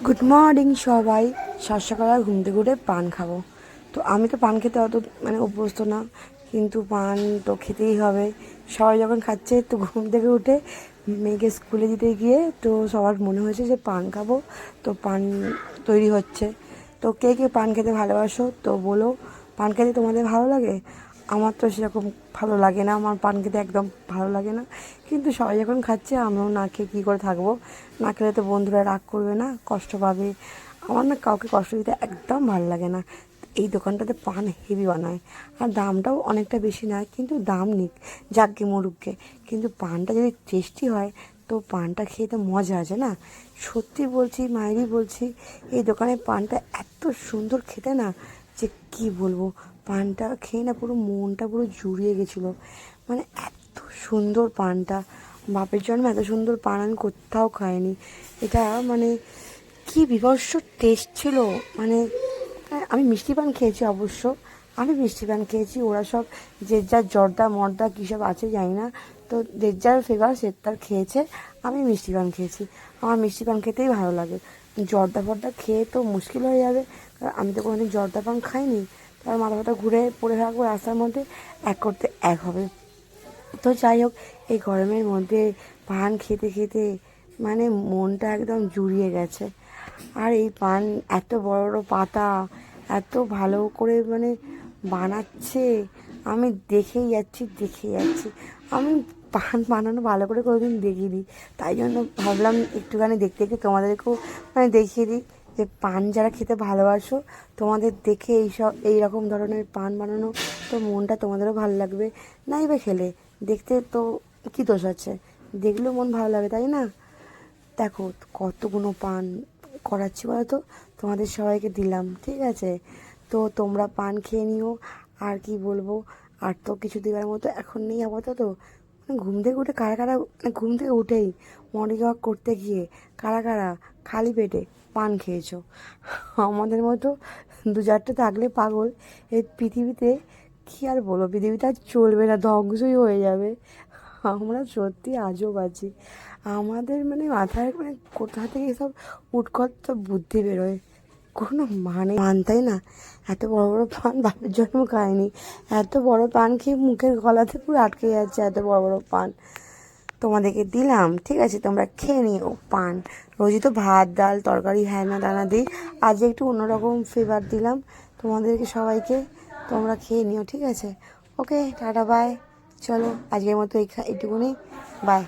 Good morning সবাই। সকালবেলা ঘুম থেকে উঠে পান খাবো। তো আমি তো পান খেতে অত অভ্যস্ত না, কিন্তু পান তো খেতেই হবে। সবাই যখন খাচ্ছে তো ঘুম থেকে উঠে মেয়েকে স্কুলে দিতে গিয়ে তো সবার মনে হয়েছে যে পান খাবো, তো পান তৈরি হচ্ছে। তো কে কে পান খেতে ভালোবাসো তো বলো, পান খেতে তোমাদের ভালো লাগে? আমার তো সেরকম ভালো লাগে না, আমার পান খেতে একদম ভালো লাগে না। কিন্তু সবাই যখন খাচ্ছে আমরাও না খেয়ে কী করে থাকবো? না খেলে তো বন্ধুরা রাগ করবে না, কষ্ট পাবে। আমার না কাউকে কষ্ট দিতে একদম ভালো লাগে না। এই দোকানটাতে পান হেভি বানায়, আর দামটাও অনেকটা বেশি নয়, কিন্তু দাম নিক, যাকগে মরুককে, কিন্তু পানটা যদি টেস্টি হয় তো পানটা খেয়ে তো মজা আছে না। সত্যি বলছি, মায়েরই বলছি, এই দোকানের পানটা এত সুন্দর খেতে না, যে কি বলবো। পানটা খেয়ে না পুরো মনটা পুরো জুড়িয়ে গেছিলো। এত সুন্দর পানটা, বাপের জন্মে এত সুন্দর পান আমি কোথাও খাইনি। এটা কি বিভৎস টেস্ট ছিল। মানে আমি মিষ্টি পান খেয়েছি অবশ্য, আমি মিষ্টি পান খেয়েছি, ওরা সব যে যার জর্দা মর্দা কী সব আছে জানি না, তো যে যার ফেভার সে তার খেয়েছে। আমি মিষ্টি পান খেয়েছি, আমার মিষ্টি পান খেতেই ভালো লাগে। জর্দা ফর্দা খেয়ে তো মুশকিল হয়ে যাবে, কারণ আমি তো কোনোদিন জর্দা পান খাইনি। তার মাথা ব্যথা ঘুরে পড়ে থাকবো রাস্তার মধ্যে, এক করতে এক হবে। তো যাই হোক, এই গরমের মধ্যে পান খেতে খেতে মনটা একদম জুড়িয়ে গেছে। আর এই পান এত বড় বড় পাতা, এত ভালো করে বানাচ্ছে, আমি দেখেই যাচ্ছি দেখেই যাচ্ছি। আমি পান বানানো ভালো করে কোনোদিন দেখিনি, তাই জন্য ভাবলাম একটুখানি দেখতে দেখতে তোমাদেরকেও দেখিয়ে দিই, যে পান যারা খেতে ভালোবাসো, তোমাদের দেখে এইরকম ধরনের পান বানানো তো মনটা তোমাদেরও ভালো লাগবে। নাই বা খেলে দেখতে তো কী দোষ আছে, দেখলেও মন ভালো লাগে, তাই না? দেখো কতগুলো পান করাচ্ছি বলো তো, তোমাদের সবাইকে দিলাম, ঠিক আছে? তো তোমরা পান খেয়ে নিও। আর কি বলবো, আর তো কিছু দেওয়ার মতো এখন নেই আপাতত। ঘুম থেকে উঠে কারা কারা, ঘুম থেকে উঠেই মর্নিং ওয়াক করতে গিয়ে কারা কারা খালি পেটে পান খেয়েছো? আমাদের মতো দু চারটে থাকলে পাগল এই পৃথিবীতে, কী আর বলো, পৃথিবীটা আর চলবে না, ধ্বংসই হয়ে যাবে। আমরা সত্যি আজব আছি। আমাদের মাথায় কোথা থেকে সব উৎকট সব বুদ্ধি বেরোয়, কোনো পান, তাই না? এত বড় বড় পান বাপের জন্ম খায়নি, এত বড় পান খেয়ে মুখের গলাতে পুরো আটকে যাচ্ছে, এত বড় বড় পান তোমাদেরকে দিলাম, ঠিক আছে? তোমরা খেয়ে নিও পান। রোজই তো ভাত ডাল তরকারি হ্যাঁ না দানা দিই, আজ একটু অন্যরকম ফ্লেভার দিলাম তোমাদেরকে সবাইকে। তোমরা খেয়ে নিও, ঠিক আছে? ওকে, টাটা বাই। চলো আজকের মতো এইটুকুনি, বাই।